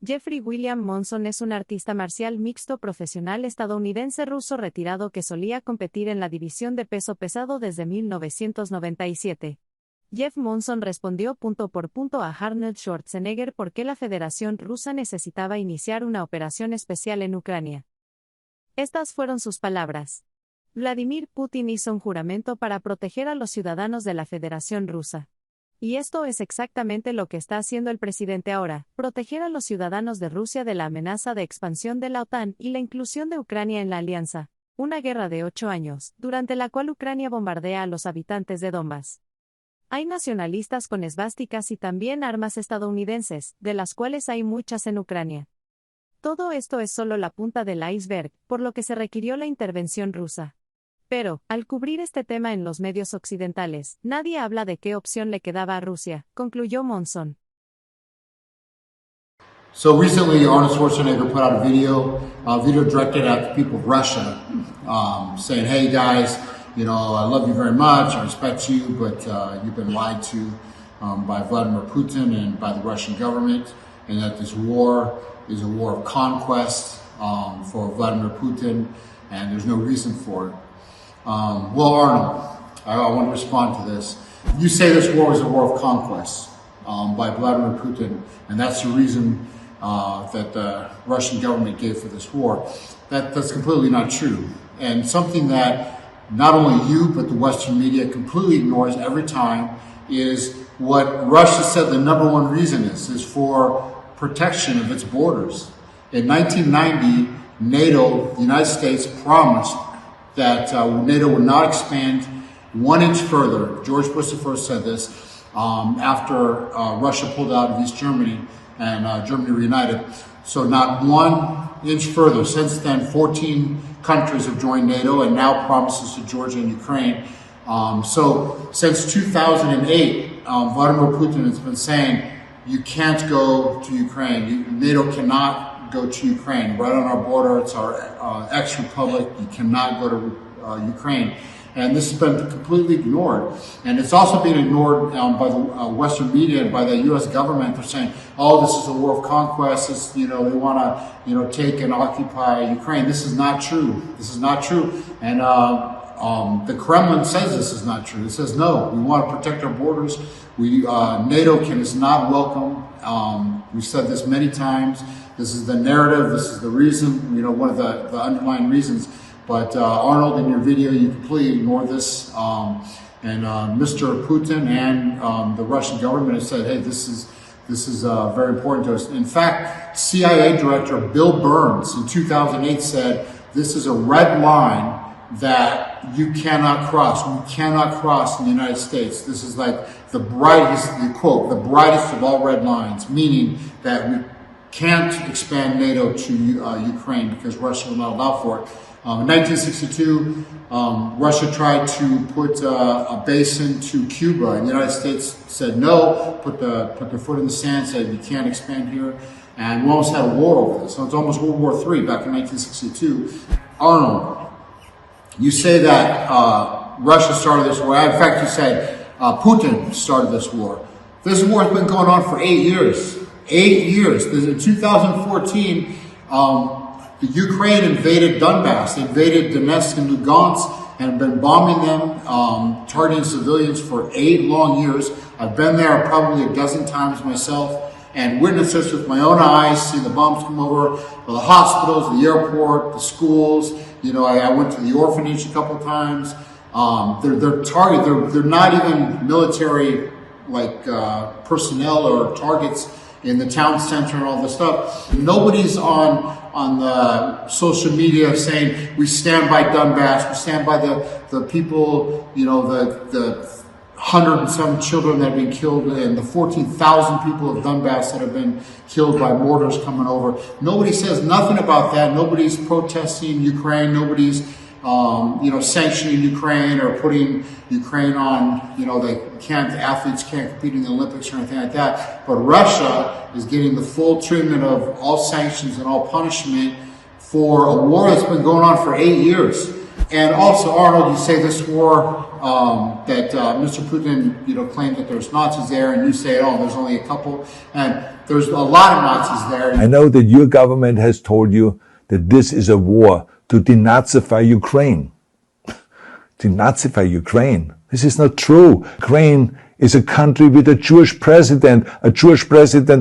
Jeffrey William Monson es un artista marcial mixto profesional estadounidense ruso retirado que solía competir en la división de peso pesado desde 1997. Jeff Monson respondió punto por punto a Arnold Schwarzenegger por qué la Federación Rusa necesitaba iniciar una operación especial en Ucrania. Estas fueron sus palabras. Vladimir Putin hizo un juramento para proteger a los ciudadanos de la Federación Rusa. Y esto es exactamente lo que está haciendo el presidente ahora, proteger a los ciudadanos de Rusia de la amenaza de expansión de la OTAN y la inclusión de Ucrania en la alianza, una guerra de 8 años, durante la cual Ucrania bombardea a los habitantes de Donbass. Hay nacionalistas con esvásticas y también armas estadounidenses, de las cuales hay muchas en Ucrania. Todo esto es solo la punta del iceberg, por lo que se requirió la intervención rusa. Pero, al cubrir este tema en los medios occidentales, nadie habla de qué opción le quedaba a Rusia, concluyó Monson. So recently, Arnold Schwarzenegger put out a video directed at the people of Russia, saying, "Hey guys, I love you very much, I respect you, but you've been lied to by Vladimir Putin and by the Russian government, and that this war is a war of conquest for Vladimir Putin, and there's no reason for it." Well, Arnold, I want to respond to this. You say this war is a war of conquest by Vladimir Putin, and that's the reason that the Russian government gave for this war. That's completely not true. And something that not only you, but the Western media completely ignores every time is what Russia said the number one reason is for protection of its borders. In 1990, NATO, the United States, promised that NATO would not expand 1 inch further. George Bush I said this after Russia pulled out of East Germany and Germany reunited. So not 1 inch further. Since then, 14 countries have joined NATO and now promises to Georgia and Ukraine. So since 2008, Vladimir Putin has been saying, you can't go to Ukraine. NATO cannot go to Ukraine. Right on our border, it's our ex-republic. You cannot go to Ukraine. And this has been completely ignored. And it's also being ignored by the Western media and by the U.S. government. They're saying, oh, this is a war of conquest. It's, they want to, take and occupy Ukraine. This is not true. This is not true. And the Kremlin says this is not true. It says, no, we want to protect our borders. NATO is not welcome. We've said this many times. This is the narrative. This is the reason, one of the underlying reasons. But Arnold, in your video, you completely ignore this. And Mr. Putin and the Russian government have said, hey, this is very important to us. In fact, CIA Director Bill Burns in 2008 said, this is a red line that you cannot cross. We cannot cross in the United States. This is like the brightest, quote, the brightest of all red lines, meaning that we can't expand NATO to Ukraine because Russia will not allow for it. In 1962, Russia tried to put a base into Cuba, and the United States said no, put their foot in the sand, said you can't expand here, and we almost had a war over this. So it's almost World War III back in 1962. Arnold, you say that Russia started this war. In fact, you say Putin started this war. This war has been going on for 8 years. 8 years. In 2014, the Ukraine invaded Donbass. They invaded Donetsk and Lugansk and have been bombing them, targeting civilians for 8 long years. I've been there probably a dozen times myself and witnessed this with my own eyes, seen the bombs come over the hospitals, the airport, the schools. I went to the orphanage a couple times. They're targeted. They're not even military personnel or targets in the town center and all this stuff. Nobody's on the social media saying we stand by Donbass, we stand by the people, the 100 and some children that have been killed and the 14,000 people of Donbass that have been killed by mortars coming over. Nobody says nothing about that. Nobody's protesting Ukraine. Nobody's sanctioning Ukraine or putting Ukraine on, athletes can't compete in the Olympics or anything like that. But Russia is getting the full treatment of all sanctions and all punishment for a war that's been going on for 8 years. And also, Arnold, you say this war that Mr. Putin, claimed that there's Nazis there, and you say, oh, there's only a couple, and there's a lot of Nazis there. I know that your government has told you that this is a war to denazify Ukraine. Denazify Ukraine. This is not true. Ukraine is a country with a Jewish president,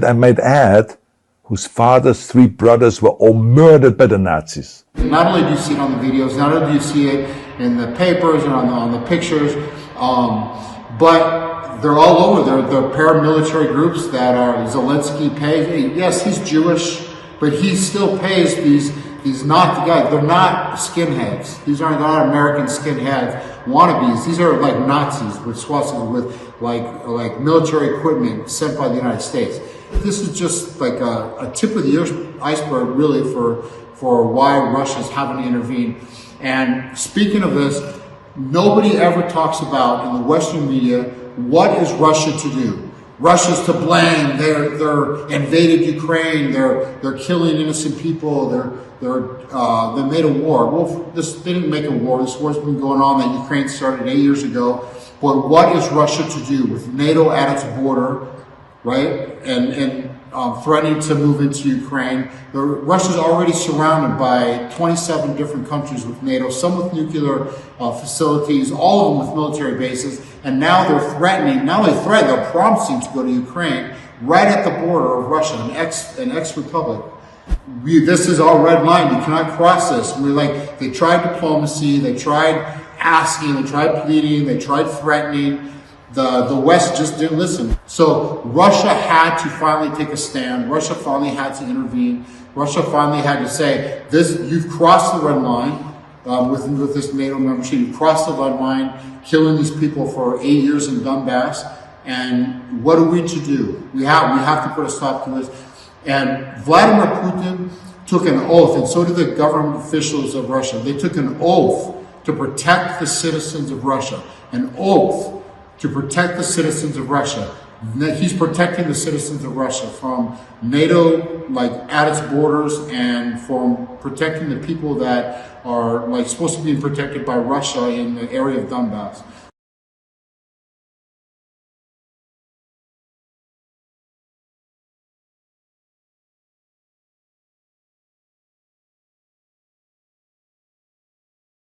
I might add, whose father's 3 brothers were all murdered by the Nazis. Not only do you see it on the videos, not only do you see it in the papers and on the pictures, but they're all over. They're paramilitary groups that are Zelensky pays. Yes, he's Jewish, but he still pays these not the guys. They're not skinheads. They're not American skinheads wannabes. These are like Nazis with Schwarzenegger, with like military equipment sent by the United States. This is just like a tip of the iceberg, really, for why Russia's having to intervene. And speaking of this, nobody ever talks about in the Western media, what is Russia to do? Russia's to blame. They're invaded Ukraine. They're killing innocent people. They made a war. Well, they didn't make a war. This war's been going on that Ukraine started 8 years ago. But what is Russia to do with NATO at its border, right? And threatening to move into Ukraine. Russia's already surrounded by 27 different countries with NATO, some with nuclear facilities, all of them with military bases. And now they're threatening, not only threatening, they're promising to go to Ukraine right at the border of Russia, an ex-republic. This is our red line. You cannot cross this. They tried diplomacy, they tried asking, they tried pleading, they tried threatening. The West just didn't listen. So Russia had to finally take a stand. Russia finally had to intervene. Russia finally had to say, you've crossed the red line with this NATO membership. You've crossed the red line, killing these people for 8 years in Donbass. And what are we to do? We have to put a stop to this. And Vladimir Putin took an oath, and so did the government officials of Russia. They took an oath to protect the citizens of Russia. An oath to protect the citizens of Russia. He's protecting the citizens of Russia from NATO, at its borders, and from protecting the people that are supposed to be protected by Russia in the area of Donbass.